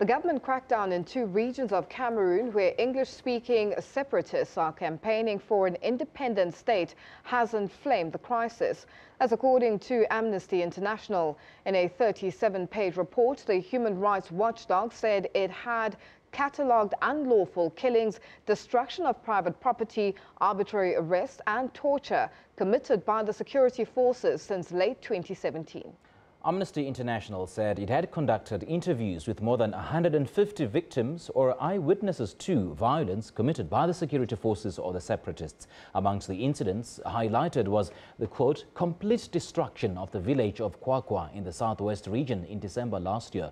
The government crackdown in 2 regions of Cameroon where English-speaking separatists are campaigning for an independent state has inflamed the crisis. As according to Amnesty International, in a 37-page report, the human rights watchdog said it had catalogued unlawful killings, destruction of private property, arbitrary arrest and torture committed by the security forces since late 2017. Amnesty International said it had conducted interviews with more than 150 victims or eyewitnesses to violence committed by the security forces or the separatists. Amongst the incidents highlighted was the, quote, complete destruction of the village of Kwakwa in the southwest region in December last year.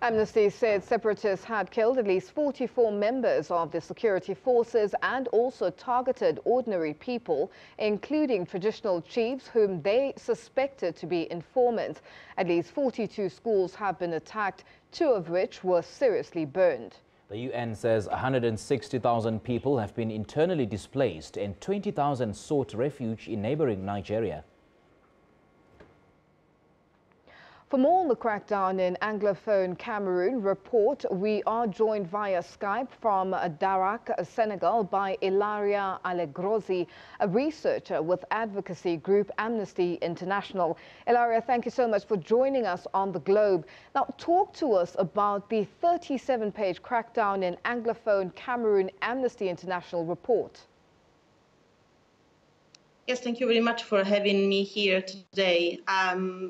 Amnesty said separatists had killed at least 44 members of the security forces and also targeted ordinary people, including traditional chiefs whom they suspected to be informants. At least 42 schools have been attacked, 2 of which were seriously burned. The UN says 160,000 people have been internally displaced and 20,000 sought refuge in neighboring Nigeria. For more on the crackdown in anglophone Cameroon report, we are joined via Skype from Darak, Senegal by Ilaria Allegrozzi, a researcher with advocacy group Amnesty International. Ilaria, thank you so much for joining us on The Globe. Now, talk to us about the 37-page crackdown in anglophone Cameroon Amnesty International report. Yes, thank you very much for having me here today.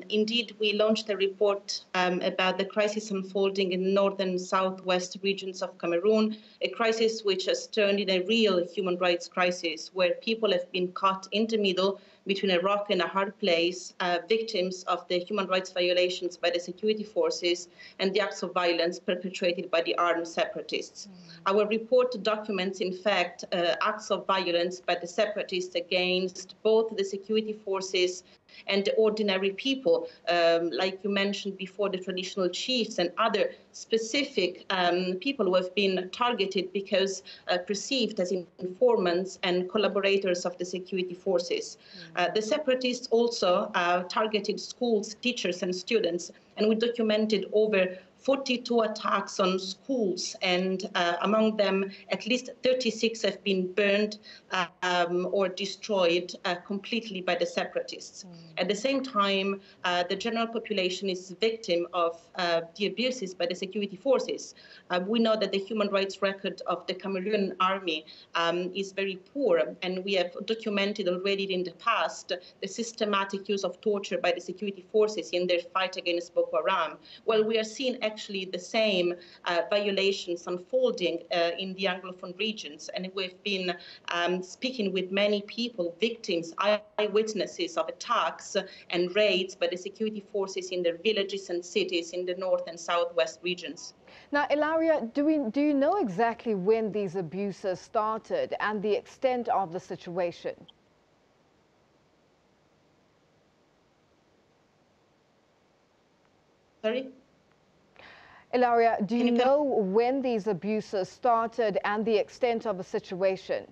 Indeed, we launched a report about the crisis unfolding in north and southwest regions of Cameroon, a crisis which has turned in a real human rights crisis where people have been caught in the middle between a rock and a hard place, victims of the human rights violations by the security forces and the acts of violence perpetrated by the armed separatists. Our report documents, in fact, acts of violence by the separatists against both the security forces and the ordinary people, like you mentioned before, the traditional chiefs and other specific people who have been targeted because perceived as informants and collaborators of the security forces. The separatists also targeted schools, teachers and students, and we documented over 42 attacks on schools, and among them, at least 36 have been burned or destroyed completely by the separatists. At the same time, the general population is victim of the abuses by the security forces. We know that the human rights record of the Cameroon army is very poor, and we have documented already in the past the systematic use of torture by the security forces in their fight against Boko Haram. Well, we are seeing actually the same violations unfolding in the anglophone regions, and we've been speaking with many people, victims, eyewitnesses of attacks and raids by the security forces in their villages and cities in the north and southwest regions. Now, Ilaria, do you know exactly when these abuses started and the extent of the situation? Sorry? Ilaria, do you know when these abuses started and the extent of the situation?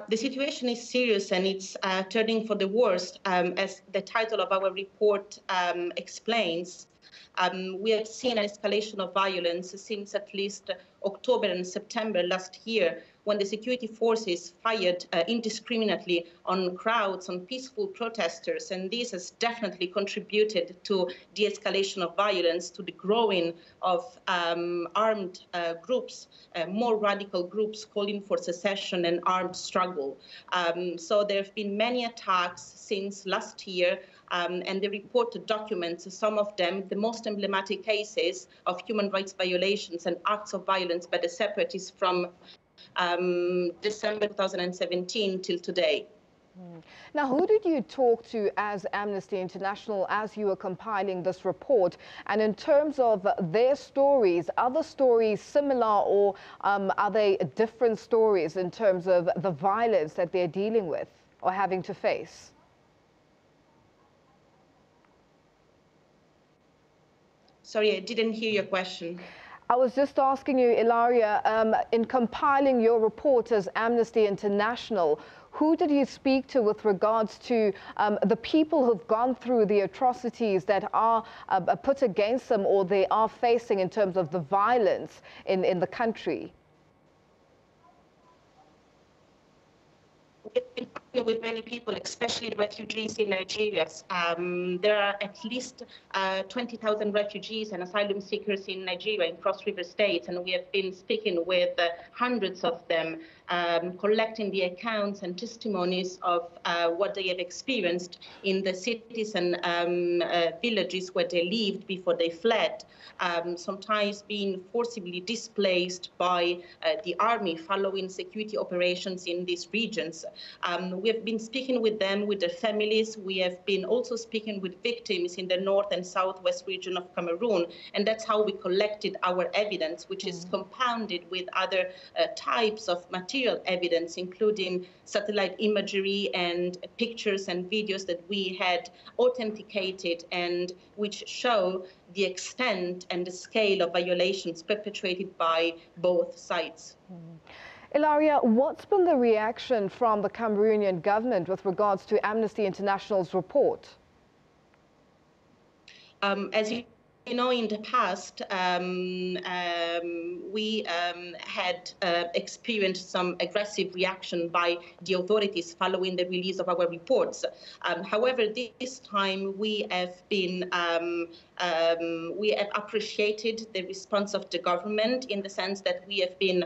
The situation is serious and it's turning for the worst, as the title of our report explains. We have seen an escalation of violence since at least October and September last year, when the security forces fired indiscriminately on crowds, on peaceful protesters, and this has definitely contributed to the escalation of violence, to the growing of armed groups, more radical groups calling for secession and armed struggle. So there have been many attacks since last year, and the report documents some of them, the most emblematic cases of human rights violations and acts of violence by the separatists from December 2017 till today. Now, who did you talk to as Amnesty International as you were compiling this report? And in terms of their stories, are the stories similar, or are they different stories in terms of the violence that they're dealing with or having to face? Sorry, I didn't hear your question. I was just asking you, Ilaria, in compiling your report as Amnesty International, Who did you speak to with regards to the people who've gone through the atrocities that are put against them or they are facing in terms of the violence in the country? We've been talking with many people, especially refugees in Nigeria. There are at least 20,000 refugees and asylum seekers in Nigeria, in Cross River states, and we have been speaking with hundreds of them, collecting the accounts and testimonies of what they have experienced in the cities and villages where they lived before they fled, sometimes being forcibly displaced by the army following security operations in these regions. We have been speaking with them, with their families. We have been also speaking with victims in the north and southwest region of Cameroon, and that's how we collected our evidence, which is compounded with other types of material evidence, including satellite imagery and pictures and videos that we had authenticated and which show the extent and the scale of violations perpetrated by both sides. Ilaria, what's been the reaction from the Cameroonian government with regards to Amnesty International's report? As you know, in the past, we had experienced some aggressive reaction by the authorities following the release of our reports. However, this time we have appreciated the response of the government in the sense that we have been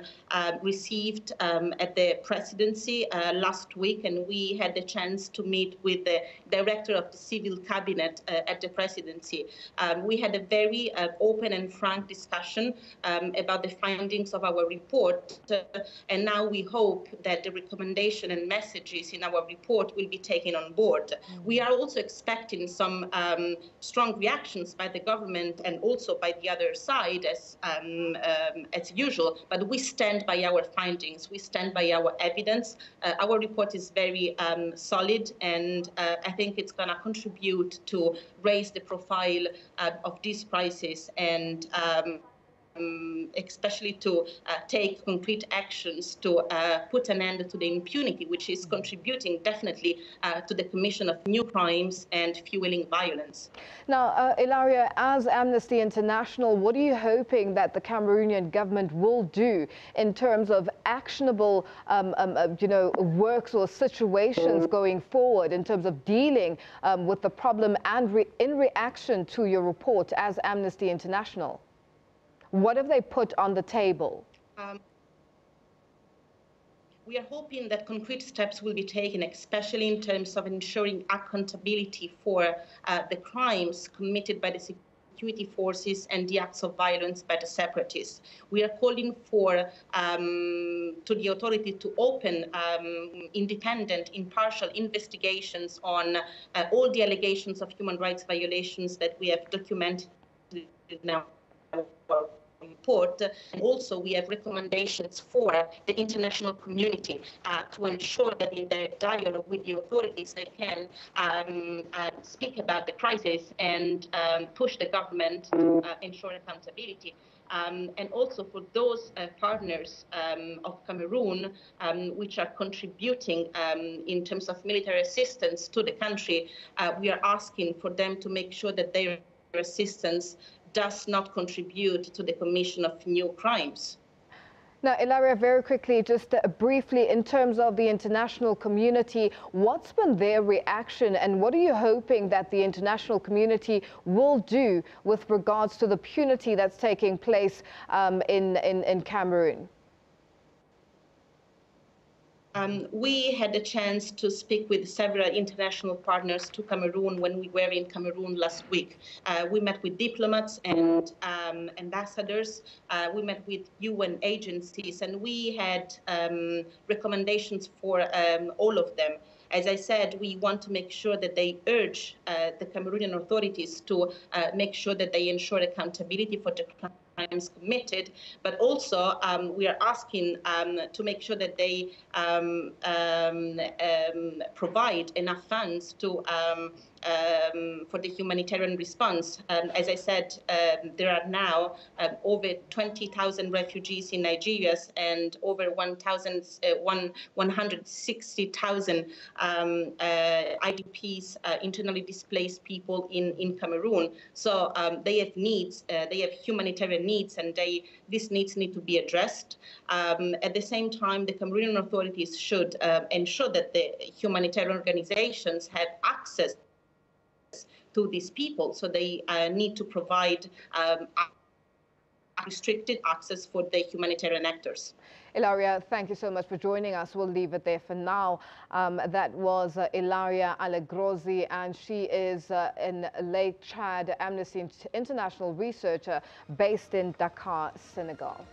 received at the presidency last week, and we had the chance to meet with the director of the civil cabinet at the presidency. We had a very open and frank discussion about the findings of our report, and now we hope that the recommendation and messages in our report will be taken on board. We are also expecting some strong reactions by the government and also by the other side as usual, but we stand by our findings, we stand by our evidence. Our report is very solid, and I think it's going to contribute to raise the profile of this crisis and especially to take concrete actions to put an end to the impunity, which is contributing definitely to the commission of new crimes and fueling violence. Now, Ilaria, as Amnesty International, what are you hoping that the Cameroonian government will do in terms of actionable, works or situations going forward in terms of dealing with the problem and in reaction to your report as Amnesty International? What have they put on the table? We are hoping that concrete steps will be taken, especially in terms of ensuring accountability for the crimes committed by the security forces and the acts of violence by the separatists. We are calling for to the authority to open independent, impartial investigations on all the allegations of human rights violations that we have documented now. Report. And also we have recommendations for the international community to ensure that in their dialogue with the authorities they can speak about the crisis and push the government to ensure accountability. And also for those partners of Cameroon which are contributing in terms of military assistance to the country, we are asking for them to make sure that their assistance does not contribute to the commission of new crimes. Now, Ilaria, very quickly, just briefly, in terms of the international community, what's been their reaction and what are you hoping that the international community will do with regards to the punity that's taking place in Cameroon? We had the chance to speak with several international partners to Cameroon when we were in Cameroon last week. We met with diplomats and ambassadors. We met with UN agencies, and we had recommendations for all of them. As I said, we want to make sure that they urge the Cameroonian authorities to make sure that they ensure accountability for the crimes committed, but also we are asking to make sure that they provide enough funds to for the humanitarian response. As I said, there are now over 20,000 refugees in Nigeria and over 160,000 IDPs, internally displaced people in Cameroon. So they have needs, they have humanitarian needs, and these needs need to be addressed. At the same time, the Cameroonian authorities should ensure that the humanitarian organizations have access to these people. So they need to provide restricted access for the humanitarian actors. Ilaria, thank you so much for joining us. We'll leave it there for now. That was Ilaria Allegrozzi, and she is in Lake Chad Amnesty International researcher based in Dakar, Senegal.